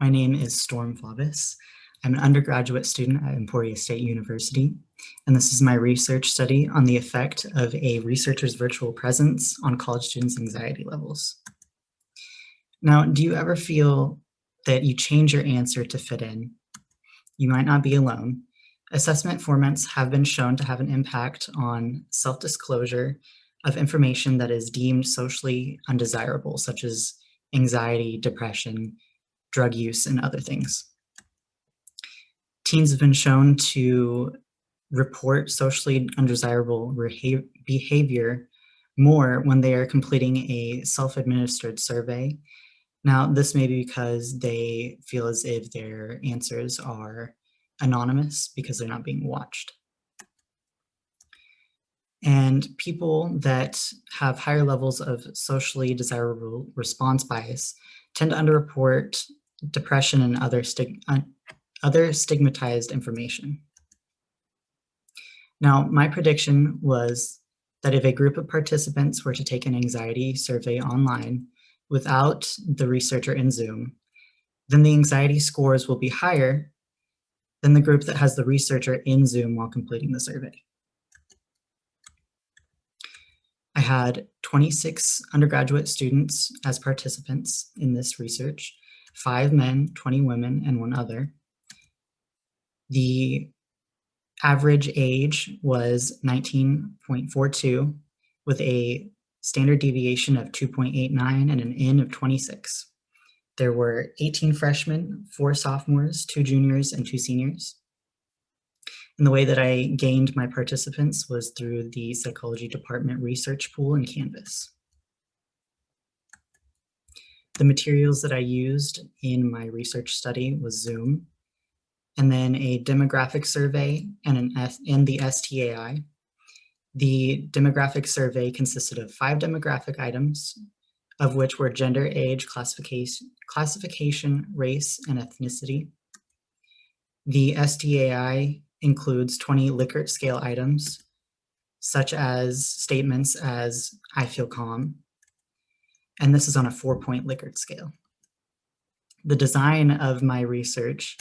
My name is Storm FAUBUS. I'm an undergraduate student at Emporia State University, and this is my research study on the effect of a researcher's virtual presence on college students' anxiety levels. Now, do you ever feel that you change your answer to fit in? You might not be alone. Assessment formats have been shown to have an impact on self-disclosure of information that is deemed socially undesirable, such as anxiety, depression, drug use, and other things. Teens have been shown to report socially undesirable behavior more when they are completing a self-administered survey. Now, this may be because they feel as if their answers are anonymous because they're not being watched. And people that have higher levels of socially desirable response bias tend to underreport depression and other stigmatized information. Now, my prediction was that if a group of participants were to take an anxiety survey online without the researcher in Zoom, then the anxiety scores will be higher than the group that has the researcher in Zoom while completing the survey. I had 26 undergraduate students as participants in this research, 5 men, 20 women, and 1 other. The average age was 19.42 with a standard deviation of 2.89 and an N of 26. There were 18 freshmen, 4 sophomores, 2 juniors, and 2 seniors. And the way that I gained my participants was through the psychology department research pool and Canvas. The materials that I used in my research study was Zoom, and then a demographic survey and the STAI. The demographic survey consisted of 5 demographic items, of which were gender, age, classification, race, and ethnicity. The STAI includes 20 Likert scale items, such as statements as, "I feel calm," and this is on a 4-point Likert scale. The design of my research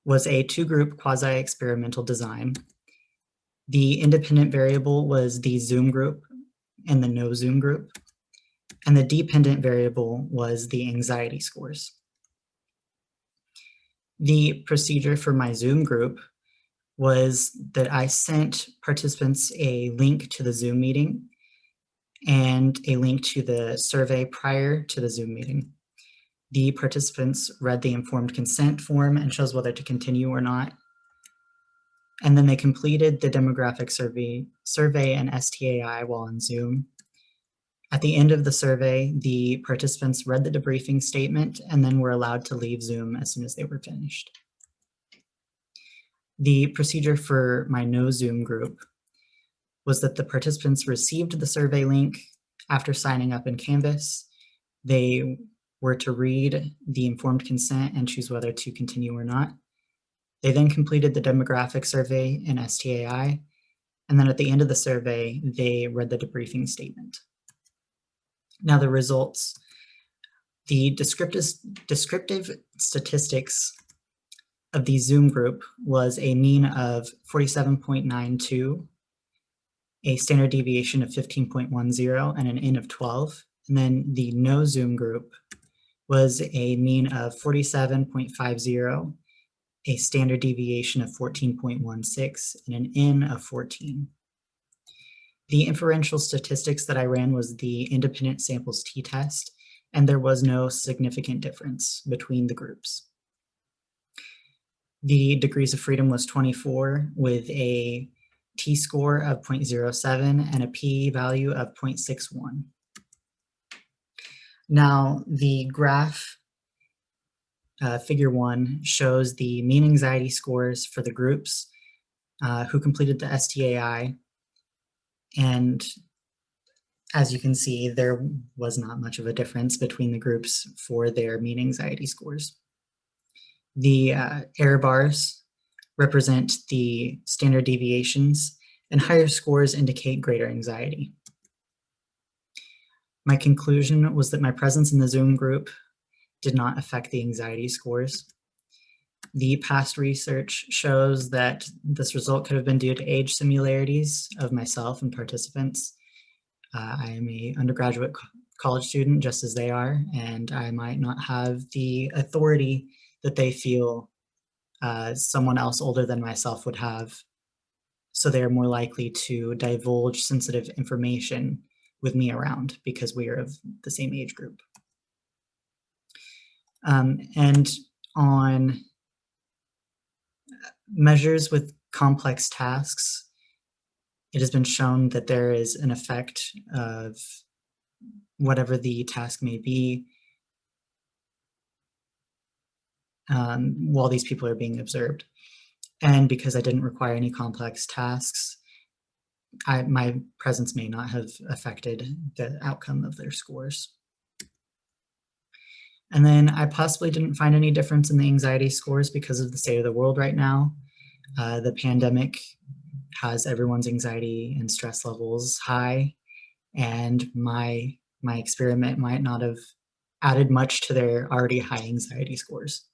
was a 2-group quasi-experimental design. The independent variable was the Zoom group and the no Zoom group, and the dependent variable was the anxiety scores. The procedure for my Zoom group was that I sent participants a link to the Zoom meeting and a link to the survey prior to the Zoom meeting. The participants read the informed consent form and chose whether to continue or not. And then they completed the demographic survey and STAI while on Zoom. At the end of the survey, the participants read the debriefing statement and then were allowed to leave Zoom as soon as they were finished. The procedure for my no Zoom group was that the participants received the survey link after signing up in Canvas. They were to read the informed consent and choose whether to continue or not. They then completed the demographic survey in STAI, and then at the end of the survey, they read the debriefing statement. Now the results. The descriptive statistics of the Zoom group was a mean of 47.92, a standard deviation of 15.10, and an N of 12. And then the no Zoom group was a mean of 47.50, a standard deviation of 14.16, and an N of 14. The inferential statistics that I ran was the independent samples t-test, and there was no significant difference between the groups. The degrees of freedom was 24 with a t-score of 0.07 and a p-value of 0.61. Now, the graph, figure 1, shows the mean anxiety scores for the groups who completed the STAI. And as you can see, there was not much of a difference between the groups for their mean anxiety scores. The error bars represent the standard deviations, and higher scores indicate greater anxiety. My conclusion was that my presence in the Zoom group did not affect the anxiety scores. The past research shows that this result could have been due to age similarities of myself and participants. I am an undergraduate college student just as they are, and I might not have the authority that they feel someone else older than myself would have. So they are more likely to divulge sensitive information with me around because we are of the same age group. And on measures with complex tasks, it has been shown that there is an effect of whatever the task may be while these people are being observed. And because I didn't require any complex tasks, my presence may not have affected the outcome of their scores. And then I possibly didn't find any difference in the anxiety scores because of the state of the world right now. The pandemic has everyone's anxiety and stress levels high, and my experiment might not have added much to their already high anxiety scores.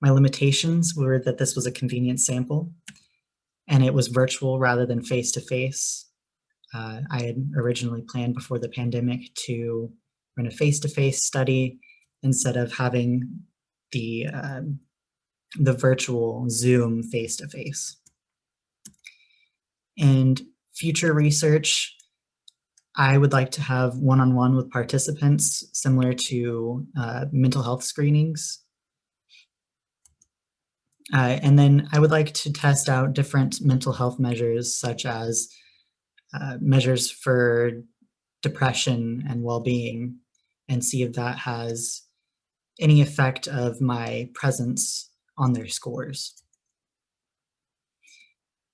My limitations were that this was a convenient sample, and it was virtual rather than face-to-face. I had originally planned before the pandemic to run a face-to-face study instead of having the virtual Zoom face-to-face. And future research, I would like to have one-on-one with participants similar to mental health screenings. And then I would like to test out different mental health measures such as measures for depression and well-being and see if that has any effect of my presence on their scores.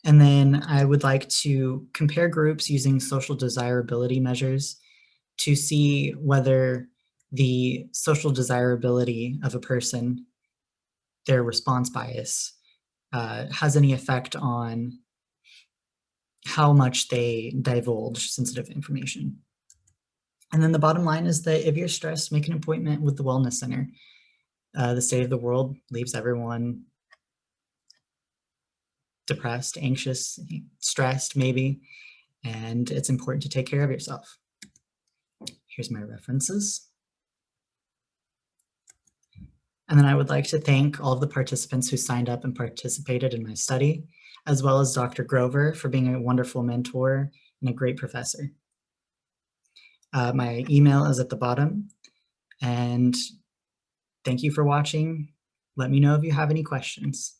And then I would like to compare groups using social desirability measures to see whether the social desirability of a person, their response bias, has any effect on how much they divulge sensitive information. And then the bottom line is that if you're stressed, make an appointment with the Wellness Center. The state of the world leaves everyone depressed, anxious, stressed maybe, and it's important to take care of yourself. Here's my references. And then I would like to thank all of the participants who signed up and participated in my study, as well as Dr. Grover for being a wonderful mentor and a great professor. My email is at the bottom, and thank you for watching. Let me know if you have any questions.